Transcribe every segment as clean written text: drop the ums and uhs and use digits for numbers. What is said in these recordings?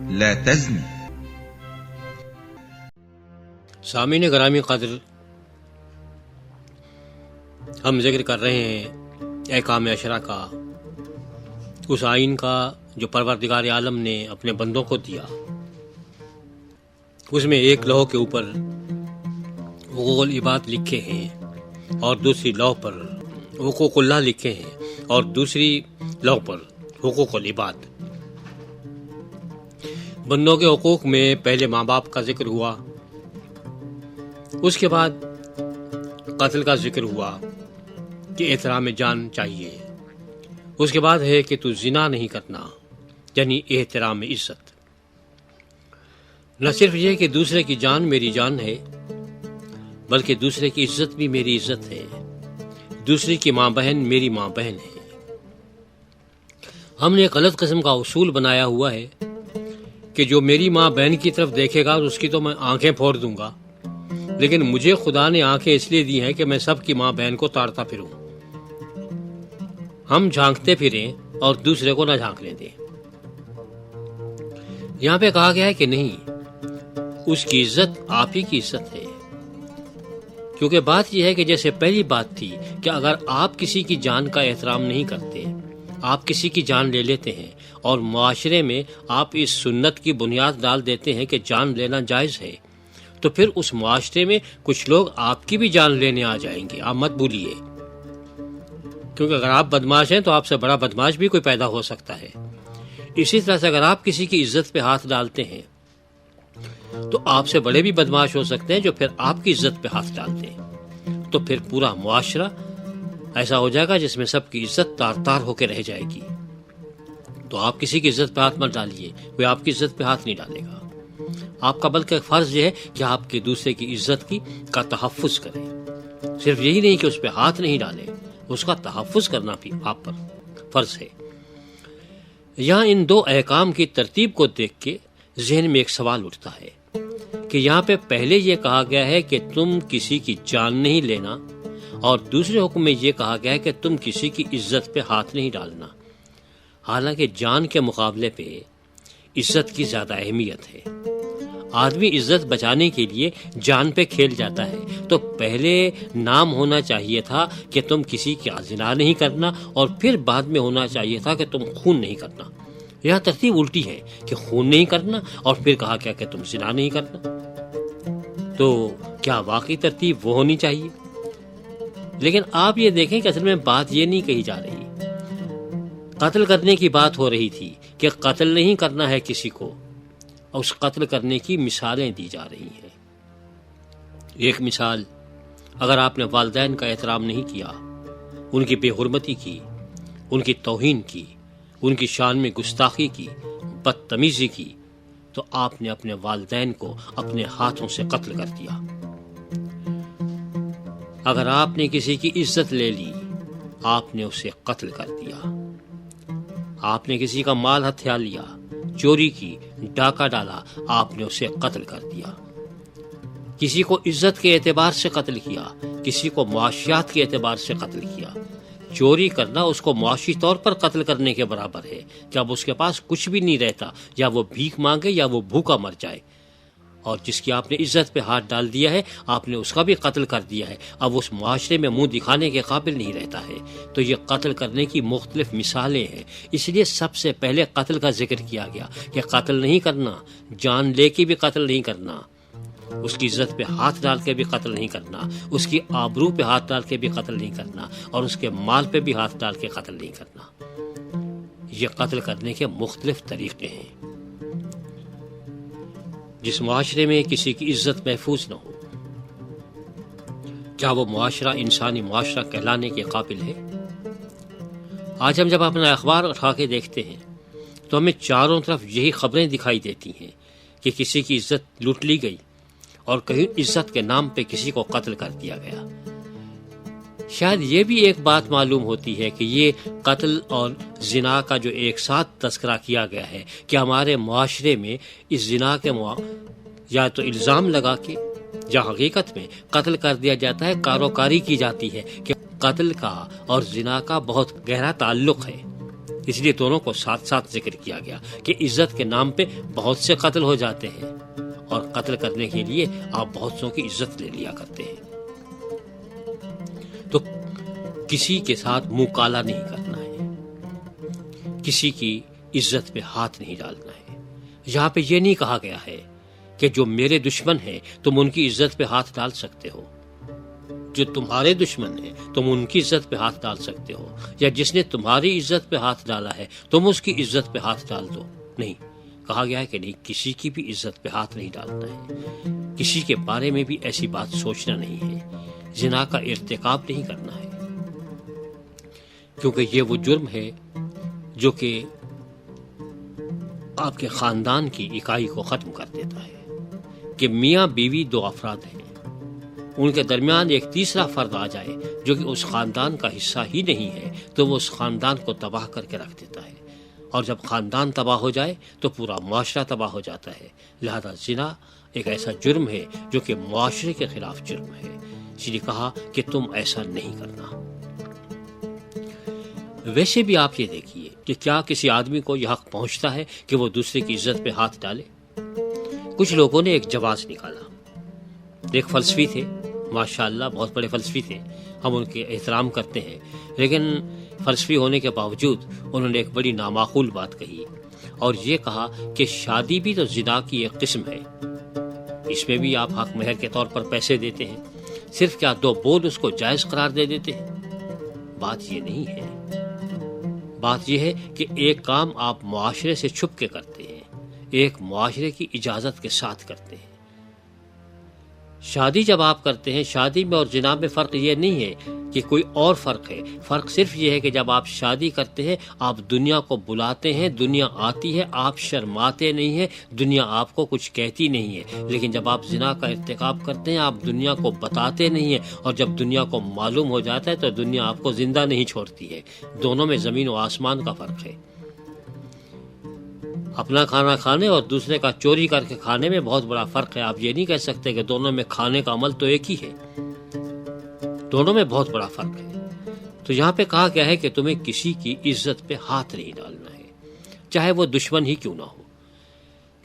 لا تزني. سامعین گرامی قدر، ہم ذکر کر رہے ہیں احکام عشرہ کا، اس آئین کا جو پروردگار عالم نے اپنے بندوں کو دیا. اس میں ایک لوح کے اوپر حقوق العباد لکھے ہیں اور دوسری لوح پر حقوق اللہ لکھے ہیں اور دوسری لوح پر حقوق العباد. بندوں کے حقوق میں پہلے ماں باپ کا ذکر ہوا، اس کے بعد قتل کا ذکر ہوا کہ احترام جان چاہیے، اس کے بعد ہے کہ تو زنا نہیں کرنا یعنی احترام عزت. نہ صرف یہ کہ دوسرے کی جان میری جان ہے، بلکہ دوسرے کی عزت بھی میری عزت ہے، دوسری کی ماں بہن میری ماں بہن ہے. ہم نے ایک غلط قسم کا اصول بنایا ہوا ہے کہ جو میری ماں بہن کی طرف دیکھے گا اس کی تو میں آنکھیں پھوڑ دوں گا، لیکن مجھے خدا نے آنکھیں اس لیے دی ہیں کہ میں سب کی ماں بہن کو تاڑتا پھروں. ہم جھانکتے پھریں اور دوسرے کو نہ جھانکنے دیں. یہاں پہ کہا گیا ہے کہ نہیں، اس کی عزت آپ ہی کی عزت ہے. کیونکہ بات یہ ہے کہ جیسے پہلی بات تھی کہ اگر آپ کسی کی جان کا احترام نہیں کرتے، آپ کسی کی جان لے لیتے ہیں اور معاشرے میں آپ اس سنت کی بنیاد ڈال دیتے ہیں کہ جان لینا جائز ہے، تو پھر اس معاشرے میں کچھ لوگ آپ کی بھی جان لینے آ جائیں گے. آپ مت بھولیے، کیونکہ اگر آپ بدماش ہیں تو آپ سے بڑا بدماش بھی کوئی پیدا ہو سکتا ہے. اسی طرح سے اگر آپ کسی کی عزت پہ ہاتھ ڈالتے ہیں تو آپ سے بڑے بھی بدماش ہو سکتے ہیں جو پھر آپ کی عزت پہ ہاتھ ڈالتے ہیں. تو پھر پورا معاشرہ ایسا ہو جائے گا جس میں سب کی عزت تار تار ہو کے رہ جائے گی. تو آپ کسی کی عزت پہ ہاتھ مت ڈالیے، کوئی آپ کی عزت پہ ہاتھ نہیں ڈالے گا. آپ کا بلکہ فرض یہ ہے کہ آپ کے دوسرے کی عزت کا تحفظ کریں. صرف یہی نہیں کہ اس پہ ہاتھ نہیں ڈالیں، اس کا تحفظ کرنا بھی آپ پر فرض ہے. یہاں ان دو احکام کی ترتیب کو دیکھ کے ذہن میں ایک سوال اٹھتا ہے کہ یہاں پہ پہلے یہ کہا گیا ہے کہ تم کسی کی جان نہیں لینا، اور دوسرے حکم میں یہ کہا گیا ہے کہ تم کسی کی عزت پہ ہاتھ نہیں ڈالنا. حالانکہ جان کے مقابلے پہ عزت کی زیادہ اہمیت ہے. آدمی عزت بچانے کے لیے جان پہ کھیل جاتا ہے، تو پہلے نام ہونا چاہیے تھا کہ تم کسی کی زنا نہیں کرنا، اور پھر بعد میں ہونا چاہیے تھا کہ تم خون نہیں کرنا. یہاں ترتیب الٹی ہے کہ خون نہیں کرنا اور پھر کہا کیا کہ تم زنا نہیں کرنا. تو کیا واقعی ترتیب وہ ہونی چاہیے؟ لیکن آپ یہ دیکھیں کہ اصل میں بات یہ نہیں کہی جا رہی. قتل کرنے کی بات ہو رہی تھی کہ قتل نہیں کرنا ہے کسی کو، اور اس قتل کرنے کی مثالیں دی جا رہی ہیں. ایک مثال، اگر آپ نے والدین کا احترام نہیں کیا، ان کی بے حرمتی کی، ان کی توہین کی، ان کی شان میں گستاخی کی، بدتمیزی کی، تو آپ نے اپنے والدین کو اپنے ہاتھوں سے قتل کر دیا. اگر آپ نے کسی کی عزت لے لی، آپ نے اسے قتل کر دیا. آپ نے کسی کا مال ہتھیا لیا، چوری کی، ڈاکہ ڈالا، آپ نے اسے قتل کر دیا. کسی کو عزت کے اعتبار سے قتل کیا، کسی کو معاشیات کے اعتبار سے قتل کیا. چوری کرنا اس کو معاشی طور پر قتل کرنے کے برابر ہے کہ اب اس کے پاس کچھ بھی نہیں رہتا، یا وہ بھیک مانگے یا وہ بھوکا مر جائے. اور جس کی آپ نے عزت پہ ہاتھ ڈال دیا ہے، آپ نے اس کا بھی قتل کر دیا ہے، اب اس معاشرے میں منہ دکھانے کے قابل نہیں رہتا ہے. تو یہ قتل کرنے کی مختلف مثالیں ہیں. اس لیے سب سے پہلے قتل کا ذکر کیا گیا کہ قتل نہیں کرنا، جان لے کے بھی قتل نہیں کرنا، اس کی عزت پہ ہاتھ ڈال کے بھی قتل نہیں کرنا، اس کی آبرو پہ ہاتھ ڈال کے بھی قتل نہیں کرنا، اور اس کے مال پہ بھی ہاتھ ڈال کے قتل نہیں کرنا. یہ قتل کرنے کے مختلف طریقے ہیں. جس معاشرے میں کسی کی عزت محفوظ نہ ہو، کیا وہ معاشرہ انسانی معاشرہ کہلانے کے قابل ہے؟ آج ہم جب اپنا اخبار اٹھا کے دیکھتے ہیں تو ہمیں چاروں طرف یہی خبریں دکھائی دیتی ہیں کہ کسی کی عزت لوٹ لی گئی اور کہیں عزت کے نام پہ کسی کو قتل کر دیا گیا. شاید یہ بھی ایک بات معلوم ہوتی ہے کہ یہ قتل اور زنا کا جو ایک ساتھ تذکرہ کیا گیا ہے کہ ہمارے معاشرے میں اس زنا کے یا تو الزام لگا کے یا حقیقت میں قتل کر دیا جاتا ہے، کاروکاری کی جاتی ہے کہ قتل کا اور زنا کا بہت گہرا تعلق ہے. اس لیے دونوں کو ساتھ ساتھ ذکر کیا گیا کہ عزت کے نام پہ بہت سے قتل ہو جاتے ہیں اور قتل کرنے کے لیے آپ بہت سوں کی عزت لے لیا کرتے ہیں۔ تو کسی کے ساتھ منہ کالا نہیں کرنا ہے، کسی کی عزت پہ ہاتھ نہیں ڈالنا ہے۔ یہاں پہ یہ نہیں کہا گیا ہے کہ جو میرے دشمن ہیں تم ان کی عزت پہ ہاتھ ڈال سکتے ہو، جو تمہارے دشمن ہیں تم ان کی عزت پہ ہاتھ ڈال سکتے ہو، یا جس نے تمہاری عزت پہ ہاتھ ڈالا ہے تم اس کی عزت پہ ہاتھ ڈال دو۔ نہیں، کہا گیا ہے کہ نہیں، کسی کی بھی عزت پہ ہاتھ نہیں ڈالنا ہے، کسی کے بارے میں بھی ایسی بات سوچنا نہیں ہے، زنا کا ارتکاب نہیں کرنا ہے، کیونکہ یہ وہ جرم ہے جو کہ آپ کے خاندان کی اکائی کو ختم کر دیتا ہے۔ کہ میاں بیوی دو افراد ہیں، ان کے درمیان ایک تیسرا فرد آ جائے جو کہ اس خاندان کا حصہ ہی نہیں ہے تو وہ اس خاندان کو تباہ کر کے رکھ دیتا ہے، اور جب خاندان تباہ ہو جائے تو پورا معاشرہ تباہ ہو جاتا ہے۔ لہذا زنا ایک ایسا جرم ہے جو کہ معاشرے کے خلاف جرم ہے، اس لیے کہا کہ تم ایسا نہیں کرنا۔ ویسے بھی آپ یہ دیکھیے کہ کیا کسی آدمی کو یہ حق پہنچتا ہے کہ وہ دوسرے کی عزت پہ ہاتھ ڈالے؟ کچھ لوگوں نے ایک جواز نکالا، ایک فلسفی تھے، ماشاءاللہ بہت بڑے فلسفی تھے، ہم ان کے احترام کرتے ہیں، لیکن فلسفی ہونے کے باوجود انہوں نے ایک بڑی نامعقول بات کہی، اور یہ کہا کہ شادی بھی تو زنا کی ایک قسم ہے، اس میں بھی آپ حق مہر کے طور پر پیسے دیتے ہیں، صرف کیا دو بول اس کو جائز قرار دے دیتے ہیں؟ بات یہ نہیں ہے، بات یہ ہے کہ ایک کام آپ معاشرے سے چھپ کے کرتے ہیں، ایک معاشرے کی اجازت کے ساتھ کرتے ہیں۔ شادی جب آپ کرتے ہیں، شادی میں اور زنا میں فرق یہ نہیں ہے کہ کوئی اور فرق ہے، فرق صرف یہ ہے کہ جب آپ شادی کرتے ہیں آپ دنیا کو بلاتے ہیں، دنیا آتی ہے، آپ شرماتے نہیں ہیں، دنیا آپ کو کچھ کہتی نہیں ہے، لیکن جب آپ زنا کا ارتکاب کرتے ہیں آپ دنیا کو بتاتے نہیں ہیں، اور جب دنیا کو معلوم ہو جاتا ہے تو دنیا آپ کو زندہ نہیں چھوڑتی ہے۔ دونوں میں زمین و آسمان کا فرق ہے۔ اپنا کھانا کھانے اور دوسرے کا چوری کر کے کھانے میں بہت بڑا فرق ہے۔ آپ یہ نہیں کہہ سکتے کہ دونوں میں کھانے کا عمل تو ایک ہی ہے، دونوں میں بہت بڑا فرق ہے۔ تو یہاں پہ کہا گیا ہے کہ تمہیں کسی کی عزت پہ ہاتھ نہیں ڈالنا ہے، چاہے وہ دشمن ہی کیوں نہ ہو،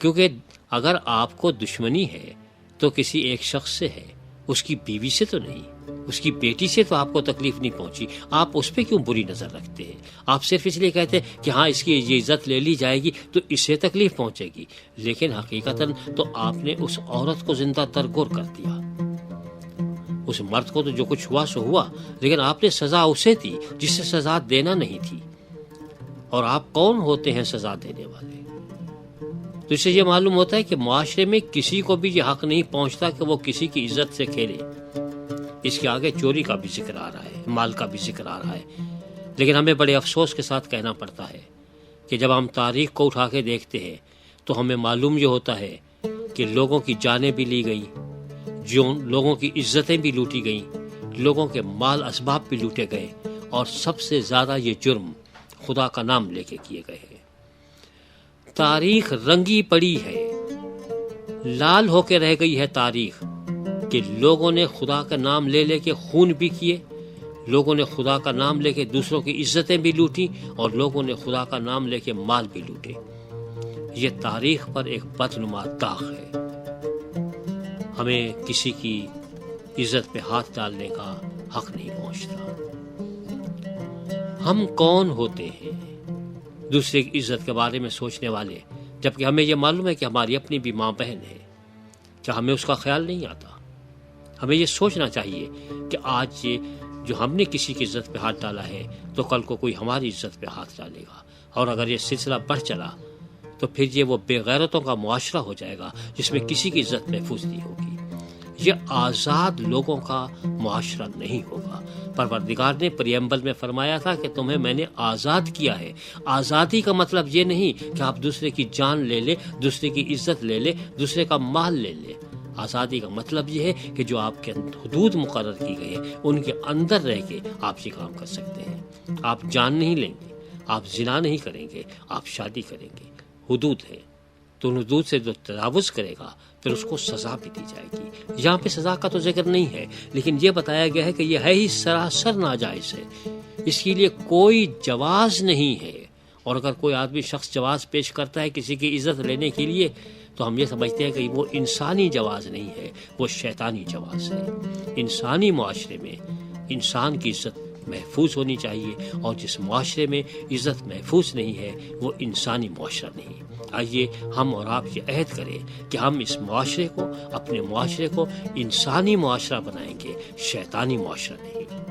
کیونکہ اگر آپ کو دشمنی ہے تو کسی ایک شخص سے ہے، اس کی بیوی سے تو نہیں، اس کی بیٹی سے تو آپ کو تکلیف نہیں پہنچی، آپ اس پہ کیوں بری نظر رکھتے ہیں؟ آپ صرف اس لیے کہتے ہیں کہ ہاں اس کی یہ عزت لے لی جائے گی تو اس سے تکلیف پہنچے گی، لیکن حقیقتاً تو آپ نے اس عورت کو زندہ ترگور کر دیا، اس مرد کو تو جو کچھ ہوا سو ہوا، لیکن آپ نے سزا اسے دی جسے سزا دینا نہیں تھی، اور آپ کون ہوتے ہیں سزا دینے والے؟ تو اس سے یہ معلوم ہوتا ہے کہ معاشرے میں کسی کو بھی یہ حق نہیں پہنچتا کہ وہ کسی کی عزت سے کھیلے۔ اس کے آگے چوری کا بھی ذکر آ رہا ہے، مال کا بھی ذکر آ رہا ہے، لیکن ہمیں بڑے افسوس کے ساتھ کہنا پڑتا ہے کہ جب ہم تاریخ کو اٹھا کے دیکھتے ہیں تو ہمیں معلوم یہ ہوتا ہے کہ لوگوں کی جانیں بھی لی گئیں، لوگوں کی عزتیں بھی لوٹی گئیں، لوگوں کے مال اسباب بھی لوٹے گئے، اور سب سے زیادہ یہ جرم خدا کا نام لے کے کیے گئے ہیں۔ تاریخ رنگی پڑی ہے، لال ہو کے رہ گئی ہے تاریخ، کہ لوگوں نے خدا کا نام لے لے کے خون بھی کیے، لوگوں نے خدا کا نام لے کے دوسروں کی عزتیں بھی لوٹی، اور لوگوں نے خدا کا نام لے کے مال بھی لوٹے۔ یہ تاریخ پر ایک بدنما داغ ہے۔ ہمیں کسی کی عزت پہ ہاتھ ڈالنے کا حق نہیں پہنچتا۔ ہم کون ہوتے ہیں دوسرے کی عزت کے بارے میں سوچنے والے، جبکہ ہمیں یہ معلوم ہے کہ ہماری اپنی بھی ماں بہن ہے، کیا ہمیں اس کا خیال نہیں آتا؟ ہمیں یہ سوچنا چاہیے کہ آج یہ جو ہم نے کسی کی عزت پہ ہاتھ ڈالا ہے تو کل کو کوئی ہماری عزت پہ ہاتھ ڈالے گا، اور اگر یہ سلسلہ بڑھ چلا تو پھر یہ وہ بے غیرتوں کا معاشرہ ہو جائے گا جس میں کسی کی عزت محفوظ نہیں ہوگی۔ یہ آزاد لوگوں کا معاشرہ نہیں ہوگا۔ پروردگار نے پریمبل میں فرمایا تھا کہ تمہیں میں نے آزاد کیا ہے۔ آزادی کا مطلب یہ نہیں کہ آپ دوسرے کی جان لے لے، دوسرے کی عزت لے لے، دوسرے کا مال لے لے۔ آزادی کا مطلب یہ ہے کہ جو آپ کے حدود مقرر کی گئی ہیں ان کے اندر رہ کے آپ یہ کام کر سکتے ہیں۔ آپ جان نہیں لیں گے، آپ زنا نہیں کریں گے، آپ شادی کریں گے، حدود ہے، تو ان حدود سے جو تجاوز کرے گا پھر اس کو سزا بھی دی جائے گی۔ یہاں پہ سزا کا تو ذکر نہیں ہے، لیکن یہ بتایا گیا ہے کہ یہ ہے ہی سراسر ناجائز ہے، اس کے لیے کوئی جواز نہیں ہے، اور اگر کوئی آدمی شخص جواز پیش کرتا ہے کسی کی عزت لینے کے لیے تو ہم یہ سمجھتے ہیں کہ وہ انسانی جواز نہیں ہے، وہ شیطانی جواز ہے۔ انسانی معاشرے میں انسان کی عزت محفوظ ہونی چاہیے، اور جس معاشرے میں عزت محفوظ نہیں ہے وہ انسانی معاشرہ نہیں۔ آئیے ہم اور آپ یہ عہد کریں کہ ہم اس معاشرے کو، اپنے معاشرے کو انسانی معاشرہ بنائیں گے، شیطانی معاشرہ نہیں۔